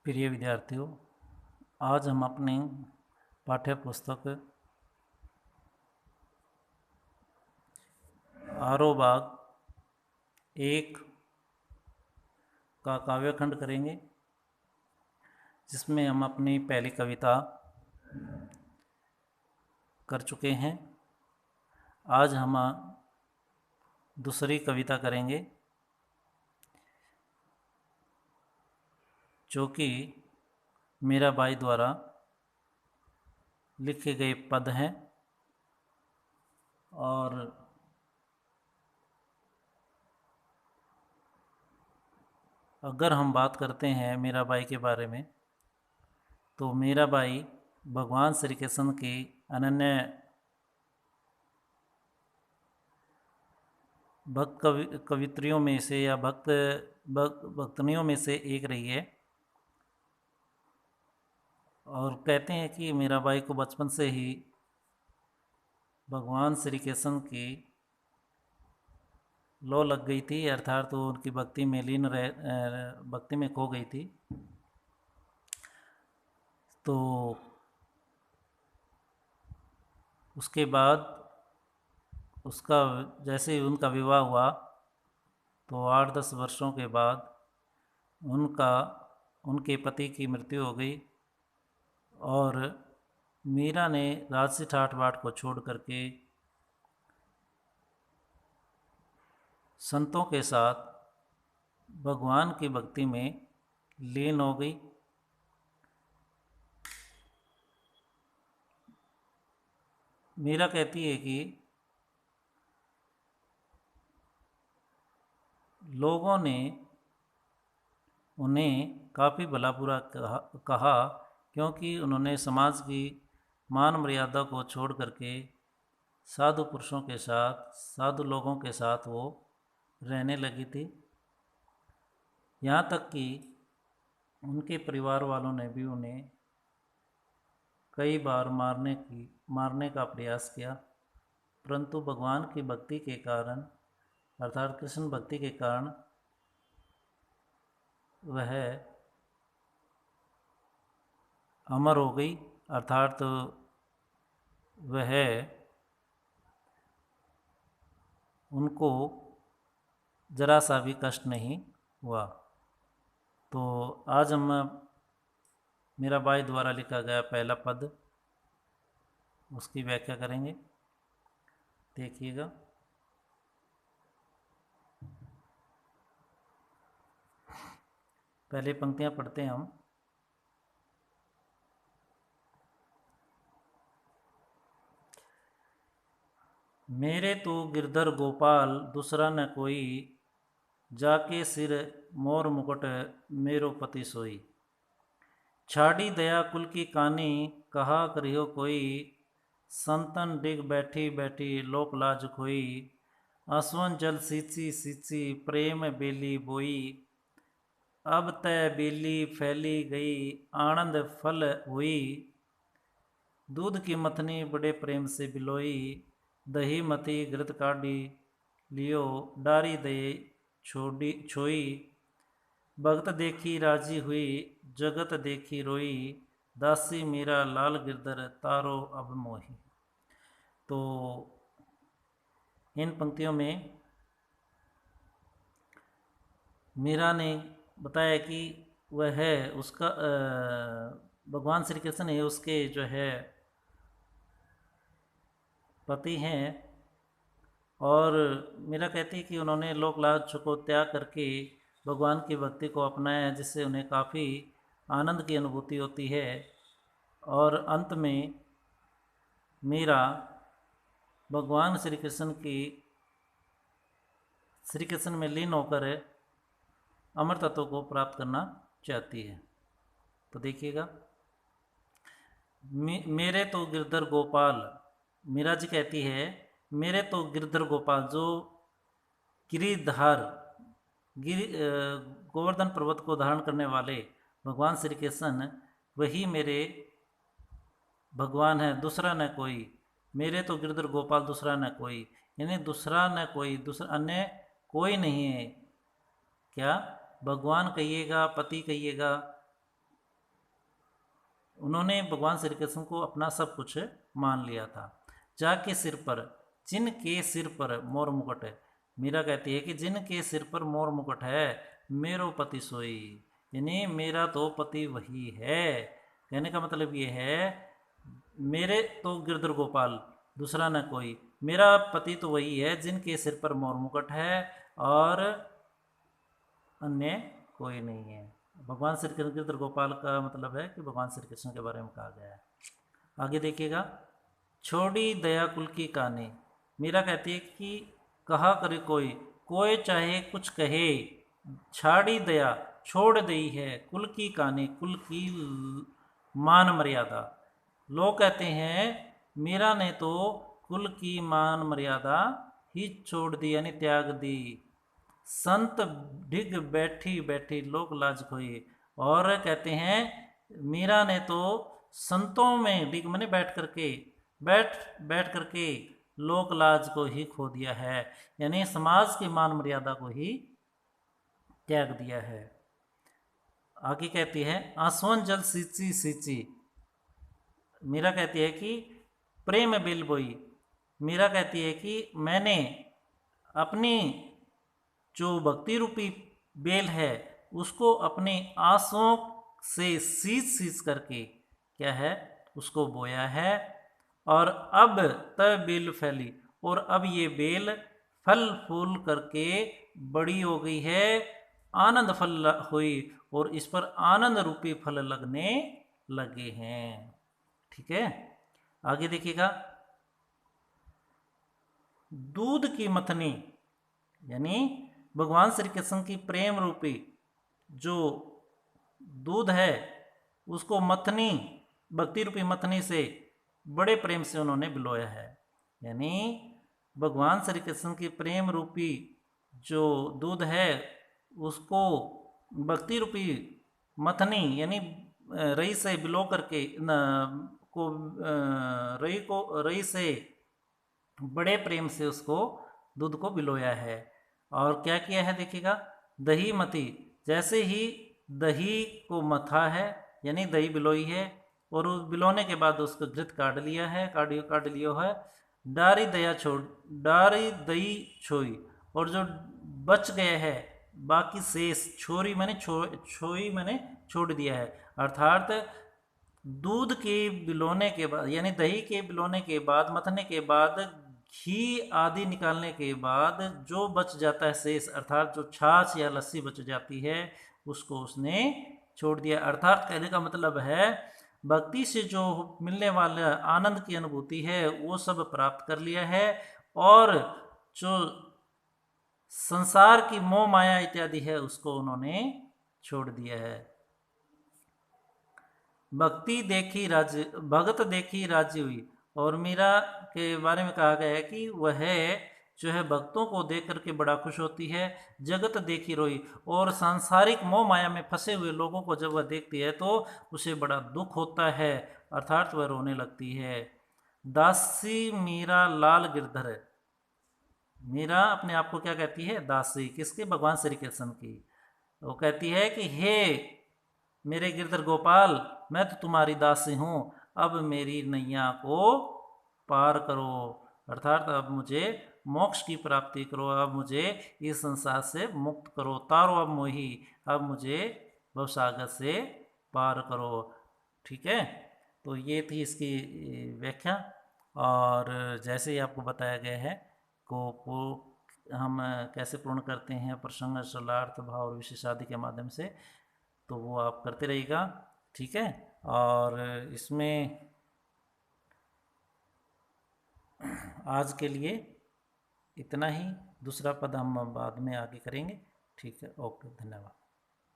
प्रिय विद्यार्थियों, आज हम अपनी पाठ्य पुस्तक आरोबाग 1 का काव्यखंड करेंगे, जिसमें हम अपनी पहली कविता कर चुके हैं। आज हम दूसरी कविता करेंगे, जो कि मीराबाई द्वारा लिखे गए पद हैं। और अगर हम बात करते हैं मीराबाई के बारे में, तो मीराबाई भगवान श्री कृष्ण की अनन्य भक्त कवित्रियों में से या भक्तनियों में से एक रही है। और कहते हैं कि मीराबाई को बचपन से ही भगवान श्री कृष्ण की लौ लग गई थी, अर्थात तो उनकी भक्ति में भक्ति में खो गई थी। तो उसके बाद उसका जैसे ही उनका विवाह हुआ, तो 8-10 वर्षों के बाद उनके पति की मृत्यु हो गई और मीरा ने राजसी ठाठ बाट को छोड़ करके संतों के साथ भगवान की भक्ति में लीन हो गई। मीरा कहती है कि लोगों ने उन्हें काफ़ी भला बुरा कहा, क्योंकि उन्होंने समाज की मान मर्यादा को छोड़ करके साधु पुरुषों के साथ, साधु लोगों के साथ वो रहने लगी थी। यहाँ तक कि उनके परिवार वालों ने भी उन्हें कई बार मारने का प्रयास किया, परंतु भगवान की भक्ति के कारण, अर्थात कृष्ण भक्ति के कारण, वह अमर हो गई। अर्थात वह उनको जरा सा भी कष्ट नहीं हुआ। तो आज हम मीराबाई द्वारा लिखा गया पहला पद, उसकी व्याख्या करेंगे। देखिएगा। पहले पंक्तियां पढ़ते हैं हम। मेरे तो गिरधर गोपाल दूसरा न कोई, जाके सिर मोर मुकुट मेरो पति सोई। छाड़ी दया कुल की कानी, कहा करियो कोई, संतन डिग बैठी बैठी लोक लाज खोई। आसवन जल सींची सींची प्रेम बेली बोई, अब तय बेली फैली गई आनंद फल हुई। दूध की मथनी बड़े प्रेम से बिलोई, दही मती घृत काढ़ी लियो डारी दे छोई। भगत देखी राजी हुई जगत देखी रोई, दासी मीरा लाल गिरधर तारो अब मोही। तो इन पंक्तियों में मीरा ने बताया कि वह है उसका भगवान श्री कृष्ण है, उसके जो है पति हैं। और मीरा कहती है कि उन्होंने लोक लाज को त्याग करके भगवान की भक्ति को अपनाया है, जिससे उन्हें काफ़ी आनंद की अनुभूति होती है। और अंत में मीरा भगवान श्री कृष्ण में लीन होकर अमर तत्व को प्राप्त करना चाहती है। तो देखिएगा। मेरे तो गिरधर गोपाल, मीरा जी कहती है, मेरे तो गिरधर गोपाल, जो गिरिधार गोवर्धन पर्वत को धारण करने वाले भगवान श्री कृष्ण, वही मेरे भगवान है, दूसरा न कोई। मेरे तो गिरधर गोपाल दूसरा न कोई, यानी दूसरा न कोई, दूसरा अन्य कोई नहीं है। क्या भगवान कहिएगा, पति कहिएगा, उन्होंने भगवान श्री कृष्ण को अपना सब कुछ मान लिया था। जाके सिर पर, जिनके सिर पर मोर मुकुट है। मीरा कहती है कि जिनके सिर पर मोर मुकुट है, मेरो पति सोई, यानी मेरा तो पति वही है। कहने का मतलब ये है, मेरे तो गिरधर गोपाल, दूसरा न कोई, मेरा पति तो वही है जिनके सिर पर मोर मुकुट है और अन्य कोई नहीं है। भगवान श्री कृष्ण गिरधर गोपाल का मतलब है कि भगवान श्री कृष्ण के बारे में कहा गया है। आगे देखिएगा, छोड़ी दया कुल की कहानी। मीरा कहती है कि कहा करे कोई, कोई चाहे कुछ कहे, छाड़ी दया छोड़ दी है कुल की कहानी, कुल की मान मर्यादा। लोग कहते हैं मीरा ने तो कुल की मान मर्यादा ही छोड़ दी, यानी त्याग दी। संत डिग बैठी बैठी लोक लाज खोई। और कहते हैं मीरा ने तो संतों में डिग मने बैठ करके लोक लाज को ही खो दिया है, यानी समाज की मान मर्यादा को ही त्याग दिया है। आगे कहती है, आसवन जल सींची सींची। मीरा कहती है कि प्रेम बिल बोई। मीरा कहती है कि मैंने अपनी जो भक्ति रूपी बेल है उसको अपने आंसुओं से सींच करके क्या है उसको बोया है, और अब तब बेल फैली, और अब ये बेल फल फूल करके बड़ी हो गई है, आनंद फल हुई, और इस पर आनंद रूपी फल लगने लगे हैं। ठीक है, आगे देखिएगा, दूध की मथनी, यानी भगवान श्री कृष्ण की प्रेम रूपी जो दूध है उसको मथनी, भक्ति रूपी मथनी से बड़े प्रेम से उन्होंने बिलोया है। यानी भगवान श्री कृष्ण की प्रेम रूपी जो दूध है उसको भक्ति रूपी मथनी यानी रई से बिलो करके रई से बड़े प्रेम से उसको दूध को बिलोया है। और क्या किया है देखिएगा, दही मती, जैसे ही दही को मथा है यानी दही बिलोई है, और उस बिलोने के बाद उसको घृत काट लिया है, काट लियो है, डारी दही छोई, और जो बच गया है बाकी शेष छोरी मैंने छोई मैंने छोड़ दिया है। अर्थात दूध के बिलोने के बाद यानी दही के बिलोने के बाद, मथने के बाद, घी आदि निकालने के बाद जो बच जाता है शेष, अर्थात जो छाछ या लस्सी बच जाती है उसको उसने छोड़ दिया। अर्थात कहने का मतलब है भक्ति से जो मिलने वाला आनंद की अनुभूति है वो सब प्राप्त कर लिया है, और जो संसार की मोह माया इत्यादि है उसको उन्होंने छोड़ दिया है। भगत देखी राजी हुई। और मीरा के बारे में कहा गया है कि वह जो है भक्तों को देख करके बड़ा खुश होती है। जगत देखी रोई, और सांसारिक मोह माया में फंसे हुए लोगों को जब वह देखती है तो उसे बड़ा दुख होता है, अर्थात वह रोने लगती है। दासी मीरा लाल गिरधर। मीरा अपने आप को क्या कहती है, दासी, किसके, भगवान श्री कृष्ण की। वो कहती है कि हे मेरे गिरधर गोपाल, मैं तो तुम्हारी दासी हूँ, अब मेरी नैया को पार करो, अर्थात अब मुझे मोक्ष की प्राप्ति करो, अब मुझे इस संसार से मुक्त करो, तारो अब मोही, अब मुझे भवसागर से पार करो। ठीक है, तो ये थी इसकी व्याख्या। और जैसे ही आपको बताया गया है को हम कैसे पूर्ण करते हैं प्रसंग शलार्थ भाव और विशेषादि के माध्यम से, तो वो आप करते रहिएगा। ठीक है, और इसमें आज के लिए इतना ही, दूसरा पद हम बाद में आगे करेंगे। ठीक है, ओके, धन्यवाद।